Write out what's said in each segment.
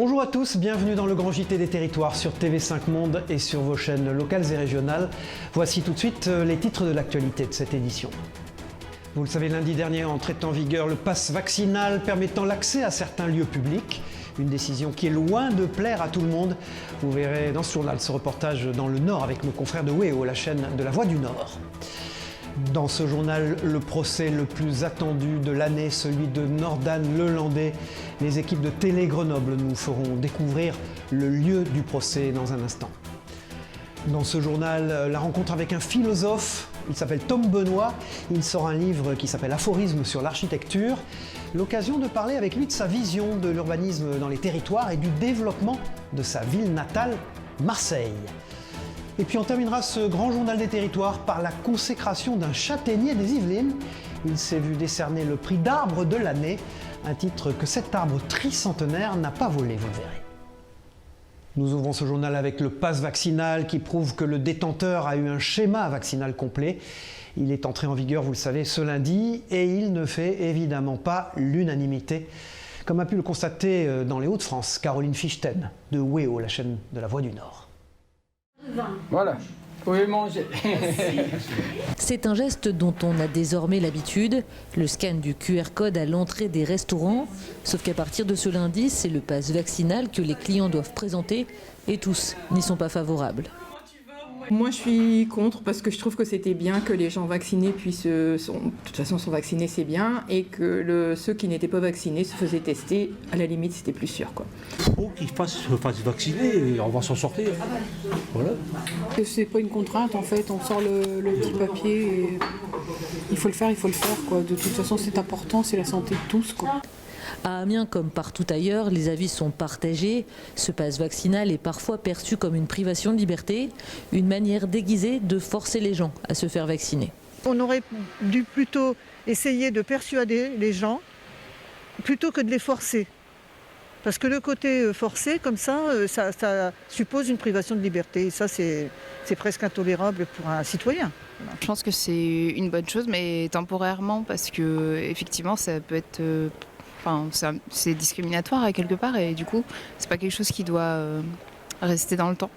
Bonjour à tous, bienvenue dans le Grand JT des territoires sur TV5 Monde et sur vos chaînes locales et régionales. Voici tout de suite les titres de l'actualité de cette édition. Vous le savez, lundi dernier entrait en vigueur le pass vaccinal permettant l'accès à certains lieux publics. Une décision qui est loin de plaire à tout le monde. Vous verrez dans ce journal ce reportage dans le Nord avec nos confrères de WEO, la chaîne de la Voix du Nord. Dans ce journal, le procès le plus attendu de l'année, celui de Nordan Lelandais. Les équipes de Télé Grenoble nous feront découvrir le lieu du procès dans un instant. Dans ce journal, la rencontre avec un philosophe, il s'appelle Tom Benoît. Il sort un livre qui s'appelle Aphorismes sur l'architecture. L'occasion de parler avec lui de sa vision de l'urbanisme dans les territoires et du développement de sa ville natale, Marseille. Et puis on terminera ce grand journal des territoires par la consécration d'un châtaignier des Yvelines. Il s'est vu décerner le prix d'arbre de l'année, un titre que cet arbre tricentenaire n'a pas volé, vous le verrez. Nous ouvrons ce journal avec le pass vaccinal qui prouve que le détenteur a eu un schéma vaccinal complet. Il est entré en vigueur, vous le savez, ce lundi et il ne fait évidemment pas l'unanimité, comme a pu le constater dans les Hauts-de-France, Caroline Fichten de WEO, la chaîne de la Voix du Nord. Voilà, vous pouvez manger. C'est un geste dont on a désormais l'habitude, le scan du QR code à l'entrée des restaurants. Sauf qu'à partir de ce lundi, c'est le pass vaccinal que les clients doivent présenter et tous n'y sont pas favorables. Moi je suis contre parce que je trouve que c'était bien que les gens vaccinés puissent, de toute façon sont vaccinés c'est bien, et que ceux qui n'étaient pas vaccinés se faisaient tester, à la limite c'était plus sûr quoi. Faut qu'ils se fassent vacciner et on va s'en sortir. Voilà. C'est pas une contrainte en fait, on sort le petit papier et il faut le faire quoi. De toute façon c'est important, c'est la santé de tous quoi. À Amiens, comme partout ailleurs, les avis sont partagés. Ce pass vaccinal est parfois perçu comme une privation de liberté, une manière déguisée de forcer les gens à se faire vacciner. On aurait dû plutôt essayer de persuader les gens plutôt que de les forcer. Parce que le côté forcé, comme ça suppose une privation de liberté. Et ça, c'est presque intolérable pour un citoyen. Voilà. Je pense que c'est une bonne chose, mais temporairement, parce que effectivement, ça peut être... c'est discriminatoire à quelque part et du coup, c'est pas quelque chose qui doit rester dans le temps.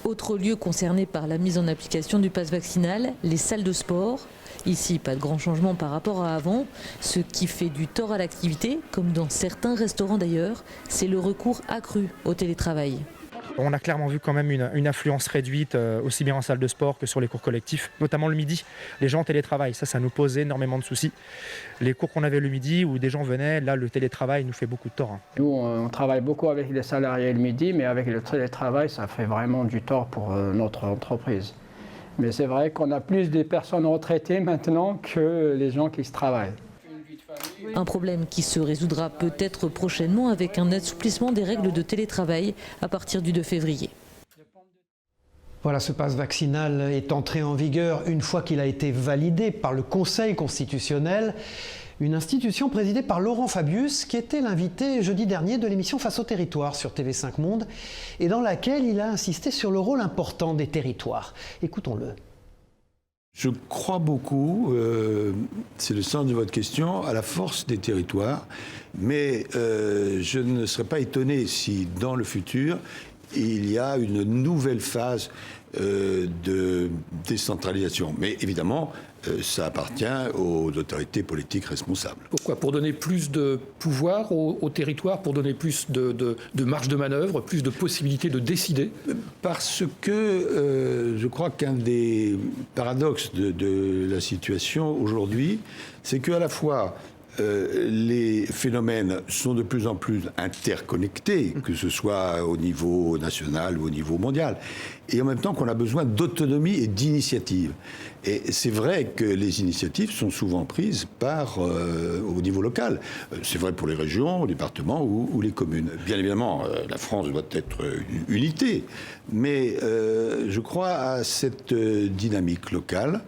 Autre lieu concerné par la mise en application du pass vaccinal, les salles de sport. Ici, pas de grand changement par rapport à avant. Ce qui fait du tort à l'activité, comme dans certains restaurants d'ailleurs, c'est le recours accru au télétravail. On a clairement vu quand même une affluence réduite, aussi bien en salle de sport que sur les cours collectifs, notamment le midi. Les gens télétravaillent, ça nous pose énormément de soucis. Les cours qu'on avait le midi où des gens venaient, là le télétravail nous fait beaucoup de tort. Nous on travaille beaucoup avec les salariés le midi, mais avec le télétravail ça fait vraiment du tort pour notre entreprise. Mais c'est vrai qu'on a plus de personnes retraitées maintenant que les gens qui se travaillent. Un problème qui se résoudra peut-être prochainement avec un assouplissement des règles de télétravail à partir du 2 février. Voilà, ce pass vaccinal est entré en vigueur une fois qu'il a été validé par le Conseil constitutionnel, une institution présidée par Laurent Fabius, qui était l'invité jeudi dernier de l'émission Face au territoire sur TV5 Monde, et dans laquelle il a insisté sur le rôle important des territoires. Écoutons-le. Je crois beaucoup, c'est le sens de votre question, à la force des territoires, mais je ne serais pas étonné si dans le futur, il y a une nouvelle phase de décentralisation. Mais évidemment, ça appartient aux autorités politiques responsables. Pourquoi ? Pour donner plus de pouvoir au territoire, pour donner plus de marge de manœuvre, plus de possibilités de décider ? Parce que je crois qu'un des paradoxes de la situation aujourd'hui, c'est qu'à la fois les phénomènes sont de plus en plus interconnectés, que ce soit au niveau national ou au niveau mondial, et en même temps qu'on a besoin d'autonomie et d'initiative. Et c'est vrai que les initiatives sont souvent prises au niveau local. C'est vrai pour les régions, les départements ou les communes. Bien évidemment, la France doit être une unité, mais je crois à cette dynamique locale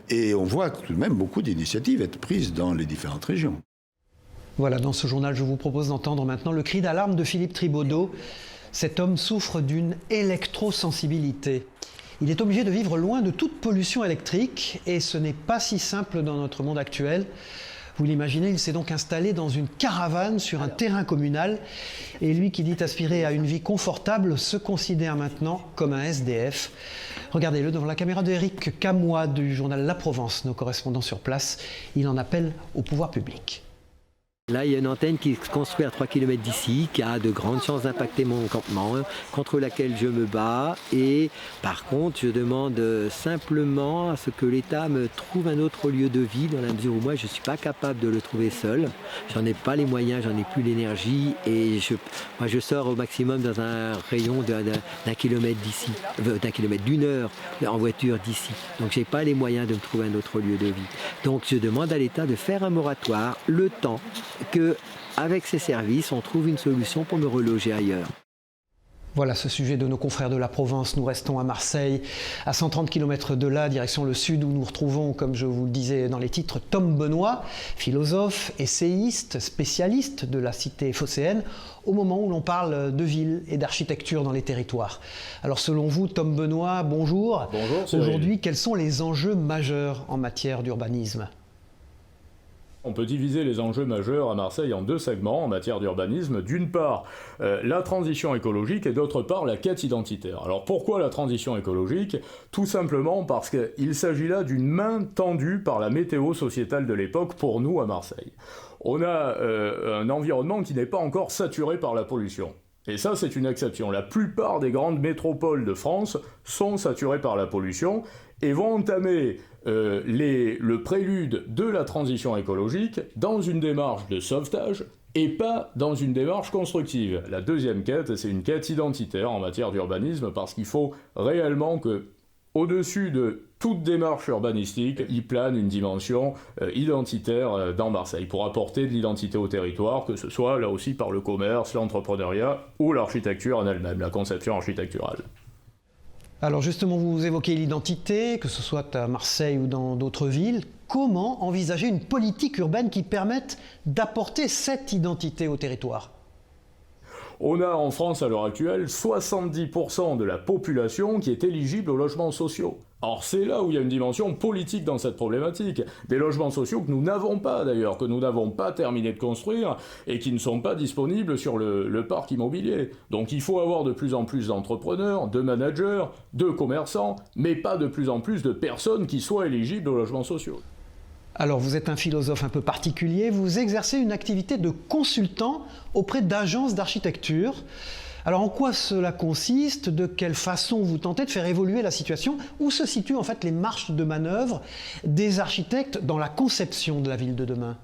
et on voit tout de même beaucoup d'initiatives être prises dans les différentes régions. Voilà, dans ce journal, je vous propose d'entendre maintenant le cri d'alarme de Philippe Tribaudot. Cet homme souffre d'une électrosensibilité. Il est obligé de vivre loin de toute pollution électrique et ce n'est pas si simple dans notre monde actuel. Vous l'imaginez, il s'est donc installé dans une caravane sur un terrain communal. Et lui qui dit aspirer à une vie confortable se considère maintenant comme un SDF. Regardez-le devant la caméra d'Éric Camois du journal La Provence, nos correspondants sur place. Il en appelle au pouvoir public. Là, il y a une antenne qui se construit à 3 km d'ici, qui a de grandes chances d'impacter mon campement, contre laquelle je me bats. Et par contre, je demande simplement à ce que l'État me trouve un autre lieu de vie, dans la mesure où moi, je ne suis pas capable de le trouver seul. J'en ai pas les moyens, j'en ai plus l'énergie. Et moi, je sors au maximum dans un rayon d'un kilomètre d'ici, d'une heure en voiture d'ici. Donc, je n'ai pas les moyens de me trouver un autre lieu de vie. Donc, je demande à l'État de faire un moratoire, le temps qu'avec ses services, on trouve une solution pour me reloger ailleurs. Voilà ce sujet de nos confrères de la Provence. Nous restons à Marseille, à 130 km de là, direction le sud, où nous retrouvons, comme je vous le disais dans les titres, Tom Benoît, philosophe, essayiste, spécialiste de la cité phocéenne, au moment où l'on parle de ville et d'architecture dans les territoires. Alors selon vous, Tom Benoît, bonjour. Bonjour, Cyril. Aujourd'hui, quels sont les enjeux majeurs en matière d'urbanisme ? On peut diviser les enjeux majeurs à Marseille en deux segments en matière d'urbanisme. D'une part, la transition écologique et d'autre part, la quête identitaire. Alors pourquoi la transition écologique ? Tout simplement parce qu'il s'agit là d'une main tendue par la météo sociétale de l'époque pour nous à Marseille. On a un environnement qui n'est pas encore saturé par la pollution. Et ça, c'est une exception. La plupart des grandes métropoles de France sont saturées par la pollution et vont entamer le prélude de la transition écologique dans une démarche de sauvetage et pas dans une démarche constructive. La deuxième quête, c'est une quête identitaire en matière d'urbanisme parce qu'il faut réellement que, au-dessus de toute démarche urbanistique, il plane une dimension identitaire dans Marseille pour apporter de l'identité au territoire, que ce soit là aussi par le commerce, l'entrepreneuriat ou l'architecture en elle-même, la conception architecturale. Alors justement, vous évoquez l'identité, que ce soit à Marseille ou dans d'autres villes. Comment envisager une politique urbaine qui permette d'apporter cette identité au territoire ? On a en France à l'heure actuelle 70% de la population qui est éligible aux logements sociaux. Or c'est là où il y a une dimension politique dans cette problématique. Des logements sociaux que nous n'avons pas d'ailleurs, que nous n'avons pas terminé de construire et qui ne sont pas disponibles sur le parc immobilier. Donc il faut avoir de plus en plus d'entrepreneurs, de managers, de commerçants, mais pas de plus en plus de personnes qui soient éligibles aux logements sociaux. Alors vous êtes un philosophe un peu particulier, vous exercez une activité de consultant auprès d'agences d'architecture. Alors en quoi cela consiste ? De quelle façon vous tentez de faire évoluer la situation ? Où se situent en fait les marges de manœuvre des architectes dans la conception de la ville de demain ?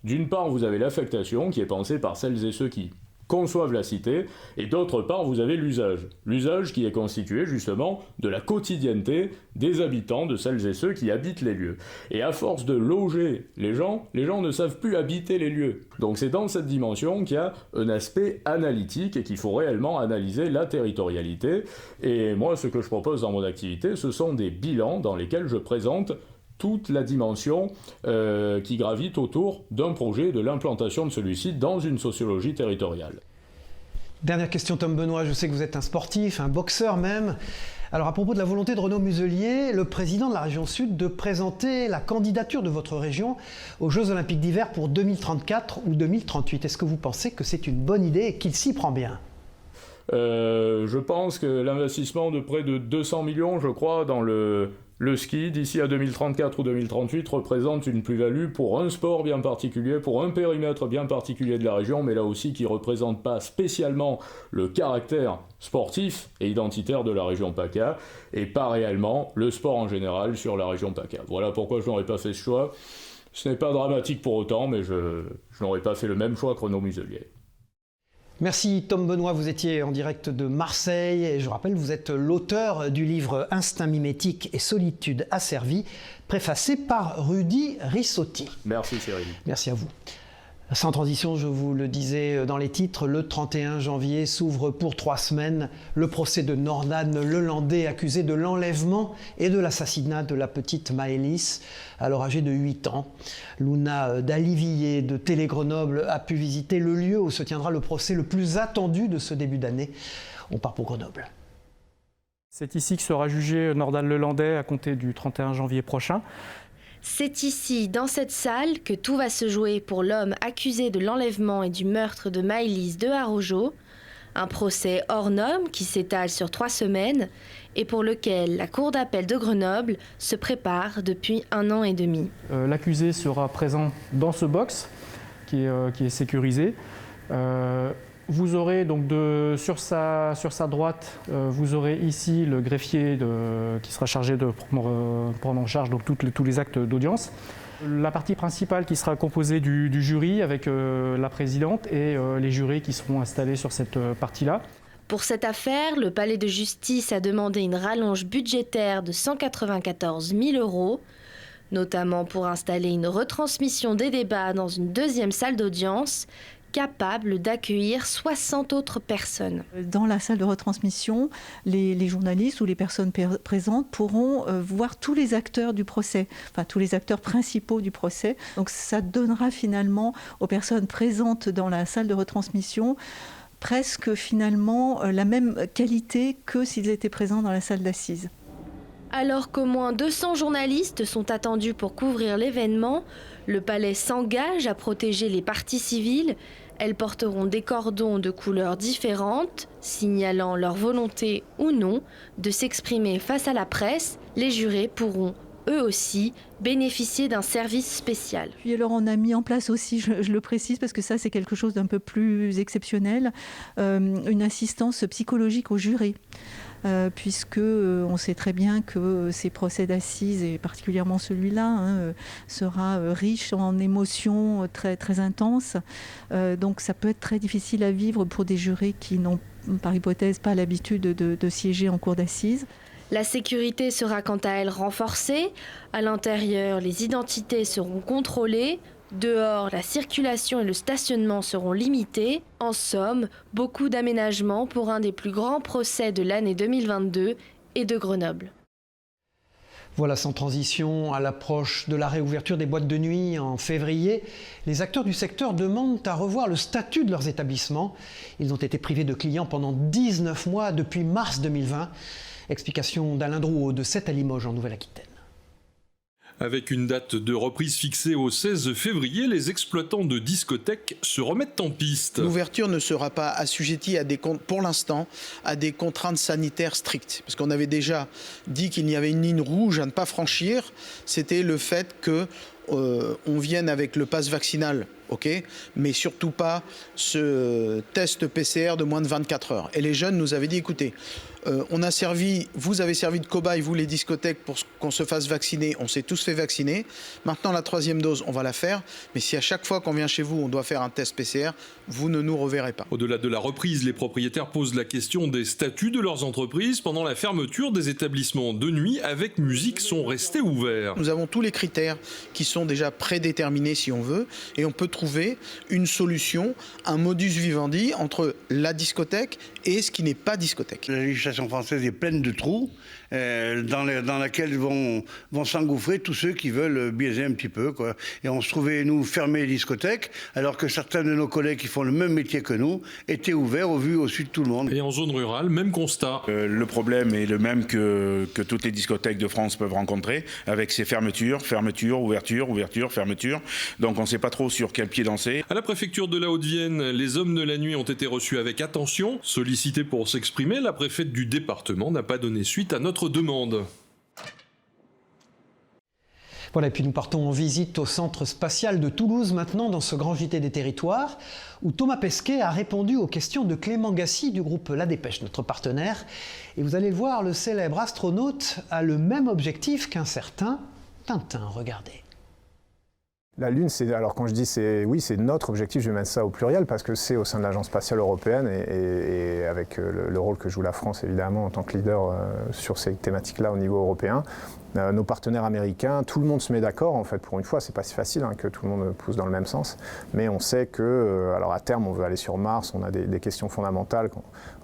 D'une part, vous avez l'affectation qui est pensée par celles et ceux qui conçoivent la cité, et d'autre part, vous avez l'usage. L'usage qui est constitué justement de la quotidienneté des habitants, de celles et ceux qui habitent les lieux. Et à force de loger les gens ne savent plus habiter les lieux. Donc c'est dans cette dimension qu'il y a un aspect analytique et qu'il faut réellement analyser la territorialité. Et moi, ce que je propose dans mon activité, ce sont des bilans dans lesquels je présente toute la dimension qui gravite autour d'un projet, de l'implantation de celui-ci dans une sociologie territoriale. Dernière question, Tom Benoît, je sais que vous êtes un sportif, un boxeur même. Alors à propos de la volonté de Renaud Muselier, le président de la région Sud, de présenter la candidature de votre région aux Jeux Olympiques d'hiver pour 2034 ou 2038, est-ce que vous pensez que c'est une bonne idée et qu'il s'y prend bien ? Je pense que l'investissement de près de 200 millions, je crois, dans le ski d'ici à 2034 ou 2038 représente une plus-value pour un sport bien particulier, pour un périmètre bien particulier de la région, mais là aussi qui ne représente pas spécialement le caractère sportif et identitaire de la région PACA, et pas réellement le sport en général sur la région PACA. Voilà pourquoi je n'aurais pas fait ce choix. Ce n'est pas dramatique pour autant, mais je n'aurais pas fait le même choix que Renaud Muselier. Merci Tom Benoît, vous étiez en direct de Marseille et je rappelle, vous êtes l'auteur du livre Instinct mimétique et solitude asservie, préfacé par Rudy Rissotti. Merci Cyril. Merci à vous. Sans transition, je vous le disais dans les titres, le 31 janvier s'ouvre pour 3 semaines le procès de Nordan Lelandais, accusé de l'enlèvement et de l'assassinat de la petite Maëlys, alors âgée de 8 ans. Luna Dalivilliers de Télé Grenoble a pu visiter le lieu où se tiendra le procès le plus attendu de ce début d'année. On part pour Grenoble. C'est ici que sera jugé Nordan Lelandais à compter du 31 janvier prochain. C'est ici, dans cette salle, que tout va se jouer pour l'homme accusé de l'enlèvement et du meurtre de Maëlys de Haraujot. Un procès hors norme qui s'étale sur 3 semaines et pour lequel la Cour d'appel de Grenoble se prépare depuis 1 an et demi. L'accusé sera présent dans ce box qui est sécurisé. Vous aurez donc sur sa droite, vous aurez ici le greffier qui sera chargé de prendre en charge donc, tous les actes d'audience. La partie principale qui sera composée du jury avec la présidente et les jurés qui seront installés sur cette partie-là. Pour cette affaire, le palais de justice a demandé une rallonge budgétaire de 194 000 €, notamment pour installer une retransmission des débats dans une 2e salle d'audience, capable d'accueillir 60 autres personnes. Dans la salle de retransmission, les journalistes ou les personnes présentes pourront voir tous les acteurs du procès, enfin tous les acteurs principaux du procès. Donc ça donnera finalement aux personnes présentes dans la salle de retransmission presque finalement la même qualité que s'ils étaient présents dans la salle d'assises. Alors qu'au moins 200 journalistes sont attendus pour couvrir l'événement, le palais s'engage à protéger les parties civiles. Elles porteront des cordons de couleurs différentes, signalant leur volonté ou non de s'exprimer face à la presse. Les jurés pourront, eux aussi, bénéficier d'un service spécial. Puis alors on a mis en place aussi, je le précise parce que ça c'est quelque chose d'un peu plus exceptionnel, une assistance psychologique aux jurés. Puisque on sait très bien que ces procès d'assises, et particulièrement celui-là, sera riche en émotions très, très intenses. Donc ça peut être très difficile à vivre pour des jurés qui n'ont, par hypothèse, pas l'habitude de siéger en cour d'assises. La sécurité sera quant à elle renforcée. À l'intérieur, les identités seront contrôlées. Dehors, la circulation et le stationnement seront limités. En somme, beaucoup d'aménagements pour un des plus grands procès de l'année 2022 et de Grenoble. Voilà, sans transition, à l'approche de la réouverture des boîtes de nuit en février, les acteurs du secteur demandent à revoir le statut de leurs établissements. Ils ont été privés de clients pendant 19 mois depuis mars 2020. Explication d'Alain Drouot de 7 à Limoges en Nouvelle-Aquitaine. Avec une date de reprise fixée au 16 février, les exploitants de discothèques se remettent en piste. L'ouverture ne sera pas assujettie pour l'instant à des contraintes sanitaires strictes. Parce qu'on avait déjà dit qu'il y avait une ligne rouge à ne pas franchir. C'était le fait qu'on vienne avec le pass vaccinal, ok, mais surtout pas ce test PCR de moins de 24 heures. Et les jeunes nous avaient dit, écoutez, vous avez servi de cobaye, vous les discothèques, pour qu'on se fasse vacciner. On s'est tous fait vacciner. Maintenant, la 3e dose, on va la faire. Mais si à chaque fois qu'on vient chez vous, on doit faire un test PCR, vous ne nous reverrez pas. Au-delà de la reprise, les propriétaires posent la question des statuts de leurs entreprises. Pendant la fermeture, des établissements de nuit avec musique sont restés ouverts. Nous avons tous les critères qui sont déjà prédéterminés si on veut. Et on peut trouver une solution, un modus vivendi entre la discothèque et ce qui n'est pas discothèque. La législation française est pleine de trous dans laquelle vont s'engouffrer tous ceux qui veulent biaiser un petit peu, quoi. Et on se trouvait, nous, fermer les discothèques, alors que certains de nos collègues qui font le même métier que nous étaient ouverts au vu de tout le monde. Et en zone rurale, même constat. Le problème est le même que toutes les discothèques de France peuvent rencontrer, avec ces fermetures, ouverture, fermeture. Donc on ne sait pas trop sur quel pied danser. À la préfecture de la Haute-Vienne, les hommes de la nuit ont été reçus avec attention. Sollicitée pour s'exprimer, la préfète du département n'a pas donné suite à notre demande. Voilà, et puis nous partons en visite au centre spatial de Toulouse maintenant, dans ce grand JT des territoires, où Thomas Pesquet a répondu aux questions de Clément Gassi du groupe La Dépêche, notre partenaire. Et vous allez le voir, le célèbre astronaute a le même objectif qu'un certain Tintin. Regardez. La Lune, alors quand je dis c'est notre objectif, je vais mettre ça au pluriel parce que c'est au sein de l'Agence spatiale européenne et avec le rôle que joue la France évidemment en tant que leader sur ces thématiques-là au niveau européen. Nos partenaires américains, tout le monde se met d'accord en fait. Pour une fois, c'est pas si facile que tout le monde pousse dans le même sens, mais on sait que, alors à terme, on veut aller sur Mars. On a des questions fondamentales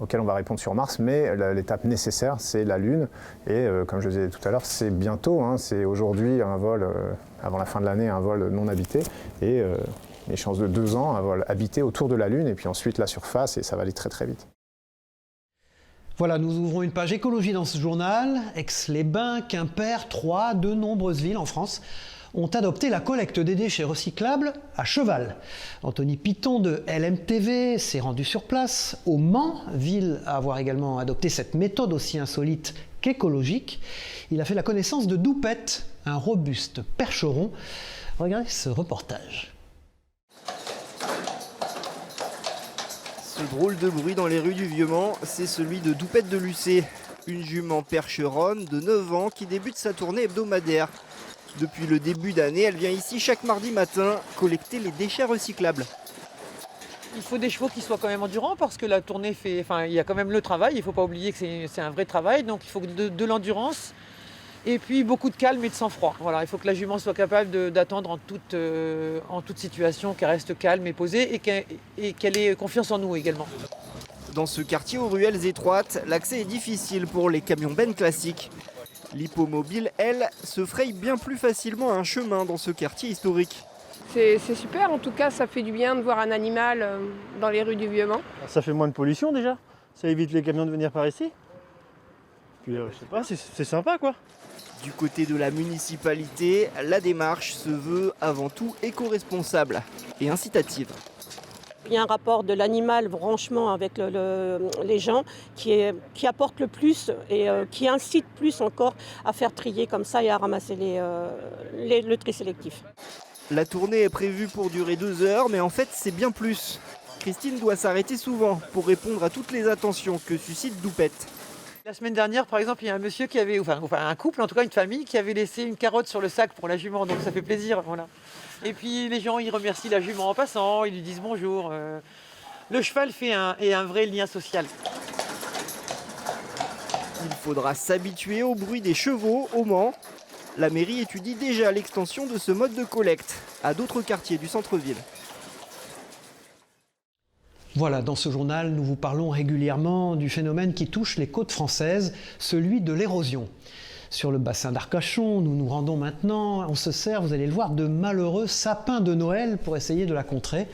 auxquelles on va répondre sur Mars, mais l'étape nécessaire, c'est la Lune. Et comme je le disais tout à l'heure, c'est bientôt. C'est aujourd'hui un vol avant la fin de l'année, un vol non habité et les chances de 2 ans, un vol habité autour de la Lune et puis ensuite la surface et ça va aller très très vite. Voilà, nous ouvrons une page écologie dans ce journal. Aix-les-Bains, Quimper, Troyes, de nombreuses villes en France ont adopté la collecte des déchets recyclables à cheval. Anthony Piton de LMTV s'est rendu sur place au Mans, ville à avoir également adopté cette méthode aussi insolite qu'écologique. Il a fait la connaissance de Doupette, un robuste percheron. Regardez ce reportage. Ce drôle de bruit dans les rues du Vieux-Mans, c'est celui de Doupette de Lucé, une jument percheronne de 9 ans qui débute sa tournée hebdomadaire. Depuis le début d'année, elle vient ici chaque mardi matin collecter les déchets recyclables. Il faut des chevaux qui soient quand même endurants parce que la tournée il y a quand même le travail, il ne faut pas oublier que c'est un vrai travail, donc il faut de l'endurance et puis beaucoup de calme et de sang-froid. Voilà, il faut que la jument soit capable d'attendre en toute situation, qu'elle reste calme et posée et qu'elle ait confiance en nous également. Dans ce quartier aux ruelles étroites, l'accès est difficile pour les camions bennes classiques. L'hippomobile, elle, se fraye bien plus facilement un chemin dans ce quartier historique. C'est super, en tout cas ça fait du bien de voir un animal dans les rues du Vieux-Mans. Ça fait moins de pollution déjà, ça évite les camions de venir par ici. Puis je sais pas, c'est sympa quoi. Du côté de la municipalité, la démarche se veut avant tout éco-responsable et incitative. Il y a un rapport de l'animal franchement avec les gens qui apporte le plus et qui incite plus encore à faire trier comme ça et à ramasser le tri sélectif. La tournée est prévue pour durer 2 heures, mais en fait c'est bien plus. Christine doit s'arrêter souvent pour répondre à toutes les attentions que suscite Doupette. La semaine dernière, par exemple, il y a un monsieur qui avait, enfin un couple, en tout cas une famille, qui avait laissé une carotte sur le sac pour la jument, donc ça fait plaisir, voilà. Et puis les gens, ils remercient la jument en passant, ils lui disent bonjour. Le cheval est un vrai lien social. Il faudra s'habituer au bruit des chevaux au Mans. La mairie étudie déjà l'extension de ce mode de collecte à d'autres quartiers du centre-ville. Voilà, dans ce journal, nous vous parlons régulièrement du phénomène qui touche les côtes françaises, celui de l'érosion. Sur le bassin d'Arcachon, nous nous rendons maintenant, on se sert, vous allez le voir, de malheureux sapins de Noël pour essayer de la contrer.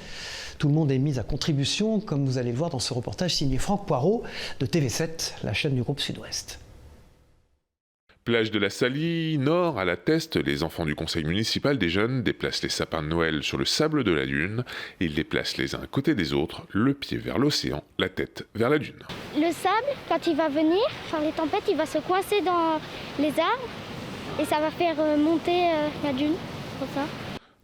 Tout le monde est mis à contribution, comme vous allez le voir dans ce reportage signé Franck Poirot de TV7, la chaîne du groupe Sud-Ouest. Plage de la Salie, nord, à la Teste, les enfants du conseil municipal des jeunes déplacent les sapins de Noël sur le sable de la dune. Ils les placent les uns à côté des autres, le pied vers l'océan, la tête vers la dune. Le sable, quand il va venir, faire les tempêtes, il va se coincer dans les arbres et ça va faire monter la dune, comme ça.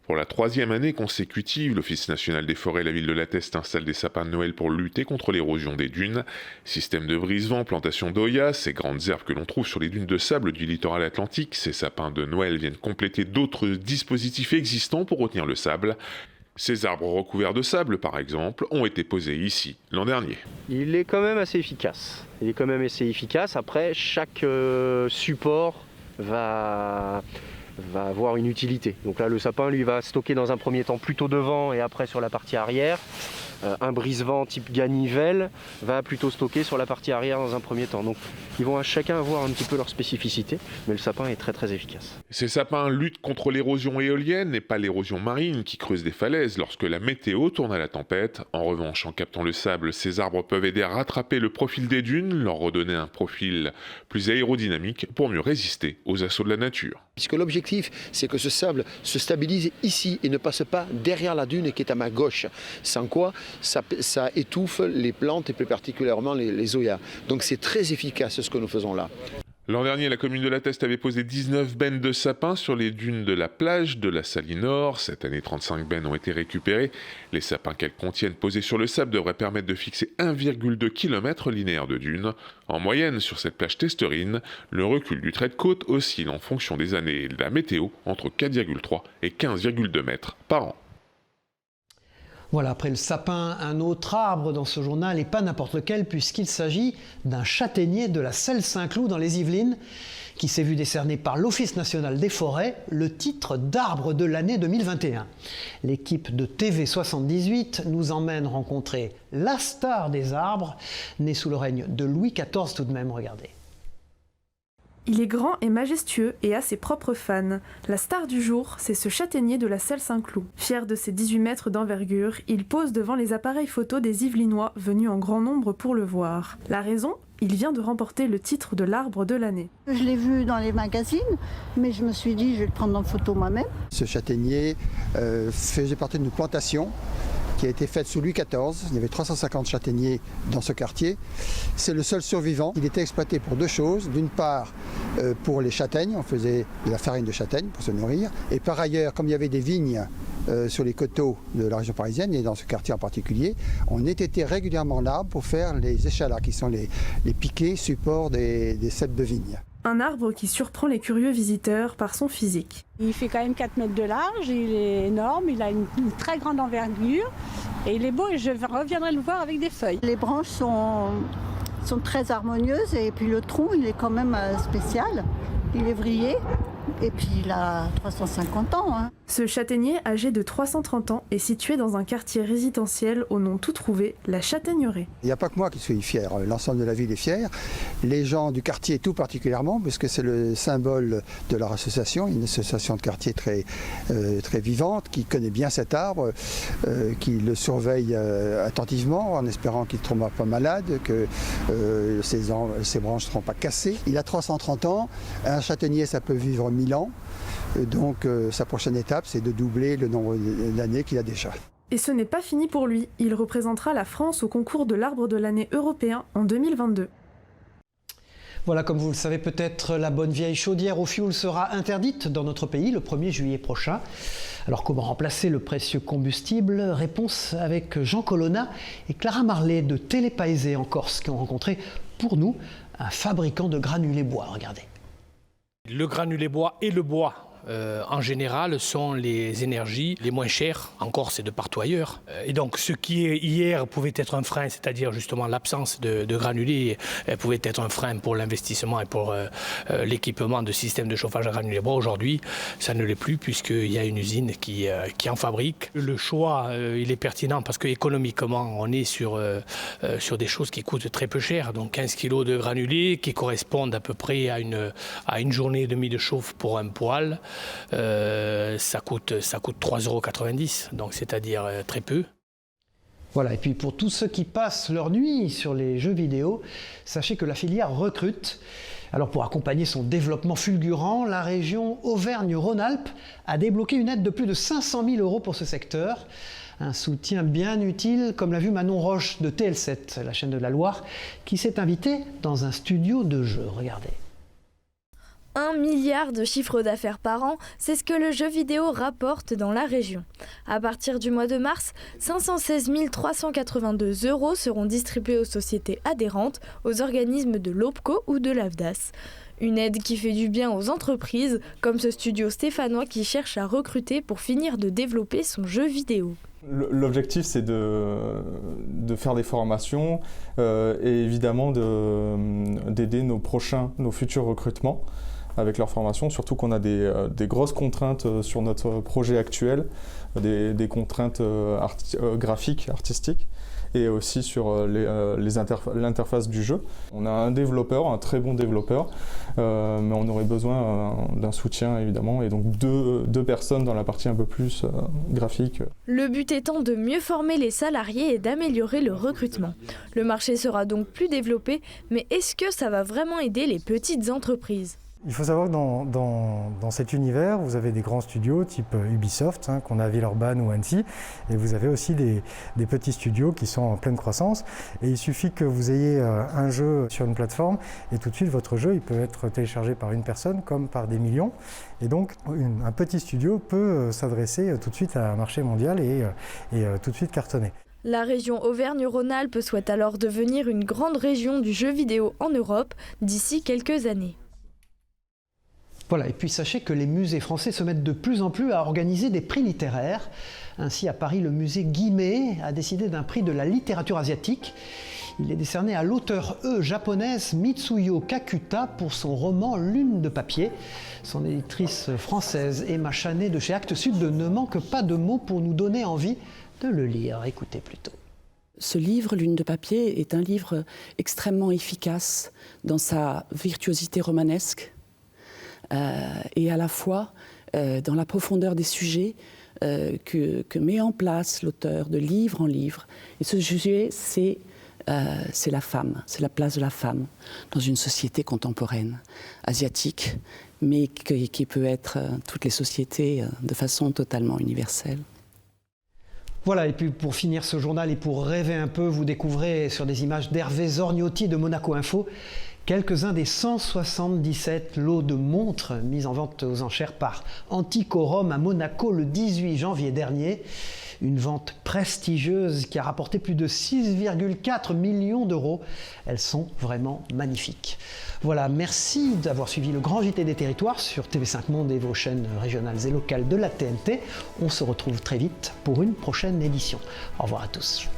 Pour la 3e année consécutive, l'Office national des forêts et la ville de La Teste installe des sapins de Noël pour lutter contre l'érosion des dunes. Système de brise-vent, plantation d'Oya, ces grandes herbes que l'on trouve sur les dunes de sable du littoral atlantique, ces sapins de Noël viennent compléter d'autres dispositifs existants pour retenir le sable. Ces arbres recouverts de sable, par exemple, ont été posés ici l'an dernier. Il est quand même assez efficace. Après, chaque support va avoir une utilité. Donc là, le sapin, lui, va stocker dans un premier temps plutôt devant et après sur la partie arrière. Un brise-vent type ganivelle va plutôt stocker sur la partie arrière dans un premier temps. Donc ils vont chacun avoir un petit peu leur spécificité, mais le sapin est très très efficace. Ces sapins luttent contre l'érosion éolienne et pas l'érosion marine qui creuse des falaises lorsque la météo tourne à la tempête. En revanche, en captant le sable, ces arbres peuvent aider à rattraper le profil des dunes, leur redonner un profil plus aérodynamique pour mieux résister aux assauts de la nature. Puisque l'objectif, c'est que ce sable se stabilise ici et ne passe pas derrière la dune qui est à ma gauche. Sans quoi, ça étouffe les plantes et plus particulièrement les oyas. Donc c'est très efficace ce que nous faisons là. L'an dernier, la commune de La Teste avait posé 19 bennes de sapins sur les dunes de la plage de la Salie Nord. Cette année, 35 bennes ont été récupérées. Les sapins qu'elles contiennent posés sur le sable devraient permettre de fixer 1,2 km linéaire de dunes. En moyenne, sur cette plage testerine, le recul du trait de côte oscille en fonction des années et de la météo entre 4,3 et 15,2 mètres par an. Voilà, après le sapin, un autre arbre dans ce journal, et pas n'importe lequel, puisqu'il s'agit d'un châtaignier de la Selle-Saint-Cloud dans les Yvelines, qui s'est vu décerner par l'Office national des forêts le titre d'arbre de l'année 2021. L'équipe de TV78 nous emmène rencontrer la star des arbres, née sous le règne de Louis XIV tout de même, regardez. Il est grand et majestueux et a ses propres fans. La star du jour, c'est ce châtaignier de la Selle-Saint-Cloud. Fier de ses 18 mètres d'envergure, il pose devant les appareils photo des Yvelinois venus en grand nombre pour le voir. La raison ? il vient de remporter le titre de l'arbre de l'année. Je l'ai vu dans les magazines, mais je me suis dit je vais le prendre en photo moi-même. Ce châtaignier faisait partie d'une plantation qui a été faite sous Louis XIV. Il y avait 350 châtaigniers dans ce quartier. C'est le seul survivant. Il était exploité pour deux choses. D'une part, pour les châtaignes, on faisait de la farine de châtaigne pour se nourrir. Et par ailleurs, comme il y avait des vignes sur les coteaux de la région parisienne et dans ce quartier en particulier, on étêtait régulièrement l'arbre pour faire les échalas, qui sont les piquets supports des ceps de vigne. Un arbre qui surprend les curieux visiteurs par son physique. Il fait quand même 4 mètres de large, il est énorme, il a une très grande envergure et il est beau et je reviendrai le voir avec des feuilles. Les branches sont très harmonieuses et puis le tronc il est quand même spécial, il est vrillé. Et puis il a 350 ans. Hein. Ce châtaignier âgé de 330 ans est situé dans un quartier résidentiel au nom tout trouvé, la Châtaigneraie. Il n'y a pas que moi qui suis fier, l'ensemble de la ville est fier. Les gens du quartier tout particulièrement, puisque c'est le symbole de leur association, une association de quartier très vivante, qui connaît bien cet arbre, qui le surveille attentivement en espérant qu'il ne tombera pas malade, que ses branches ne seront pas cassées. Il a 330 ans, un châtaignier ça peut vivre 1000 ans, donc sa prochaine étape c'est de doubler le nombre d'années qu'il a déjà. Et ce n'est pas fini pour lui, il représentera la France au concours de l'arbre de l'année européen en 2022. Voilà, comme vous le savez peut-être, la bonne vieille chaudière au fioul sera interdite dans notre pays le 1er juillet prochain. Alors comment remplacer le précieux combustible? Réponse avec Jean Colonna et Clara Marley de Télépaésé en Corse qui ont rencontré pour nous un fabricant de granulés bois. Regardez. Le granulé bois et le bois en général sont les énergies les moins chères en Corse et de partout ailleurs. Et donc ce qui hier pouvait être un frein, c'est-à-dire justement l'absence de granulés, pouvait être un frein pour l'investissement et pour l'équipement de systèmes de chauffage à granulés bois. Aujourd'hui, ça ne l'est plus puisqu'il y a une usine qui en fabrique. Le choix, il est pertinent parce qu'économiquement, on est sur des choses qui coûtent très peu cher. Donc 15 kg de granulés qui correspondent à peu près à une journée et demie de chauffe pour un poêle. Ça coûte 3,90 €, donc c'est-à-dire très peu. Voilà, et puis pour tous ceux qui passent leur nuit sur les jeux vidéo, sachez que la filière recrute. Alors pour accompagner son développement fulgurant, la région Auvergne-Rhône-Alpes a débloqué une aide de plus de 500 000 € pour ce secteur. Un soutien bien utile, comme l'a vu Manon Roche de TL7, la chaîne de la Loire, qui s'est invitée dans un studio de jeux. Regardez. 1 milliard de chiffre d'affaires par an, c'est ce que le jeu vidéo rapporte dans la région. À partir du mois de mars, 516 382 € seront distribués aux sociétés adhérentes, aux organismes de l'OPCO ou de l'AFDAS. Une aide qui fait du bien aux entreprises, comme ce studio stéphanois qui cherche à recruter pour finir de développer son jeu vidéo. L'objectif, c'est de faire des formations et évidemment d'aider nos futurs recrutements avec leur formation, surtout qu'on a des grosses contraintes sur notre projet actuel, des contraintes graphiques, artistiques, et aussi sur l'interface du jeu. On a un développeur, un très bon développeur, mais on aurait besoin d'un soutien évidemment, et donc deux personnes dans la partie un peu plus graphique. Le but étant de mieux former les salariés et d'améliorer le recrutement. Le marché sera donc plus développé, mais est-ce que ça va vraiment aider les petites entreprises ? Il faut savoir que dans cet univers, vous avez des grands studios type Ubisoft, qu'on a à Villeurbanne ou Annecy, et vous avez aussi des petits studios qui sont en pleine croissance. Et il suffit que vous ayez un jeu sur une plateforme, et tout de suite, votre jeu il peut être téléchargé par une personne comme par des millions. Et donc, un petit studio peut s'adresser tout de suite à un marché mondial et tout de suite cartonner. La région Auvergne-Rhône-Alpes souhaite alors devenir une grande région du jeu vidéo en Europe d'ici quelques années. Voilà, et puis sachez que les musées français se mettent de plus en plus à organiser des prix littéraires. Ainsi, à Paris, le musée Guimet a décidé d'un prix de la littérature asiatique. Il est décerné à l'auteure japonaise Mitsuyo Kakuta pour son roman Lune de papier. Son éditrice française Emma Chanet de chez Actes Sud ne manque pas de mots pour nous donner envie de le lire. Écoutez plutôt. Ce livre, Lune de papier, est un livre extrêmement efficace dans sa virtuosité romanesque. Et à la fois dans la profondeur des sujets que met en place l'auteur de livre en livre. Et ce sujet, c'est c'est la femme, c'est la place de la femme dans une société contemporaine, asiatique, mais qui peut être toutes les sociétés de façon totalement universelle. Voilà, et puis pour finir ce journal et pour rêver un peu, vous découvrez sur des images d'Hervé Zorgnotti de Monaco Info quelques-uns des 177 lots de montres mis en vente aux enchères par Antiquorum à Monaco le 18 janvier dernier. Une vente prestigieuse qui a rapporté plus de 6,4 millions d'euros. Elles sont vraiment magnifiques. Voilà, merci d'avoir suivi le Grand JT des Territoires sur TV5 Monde et vos chaînes régionales et locales de la TNT. On se retrouve très vite pour une prochaine édition. Au revoir à tous.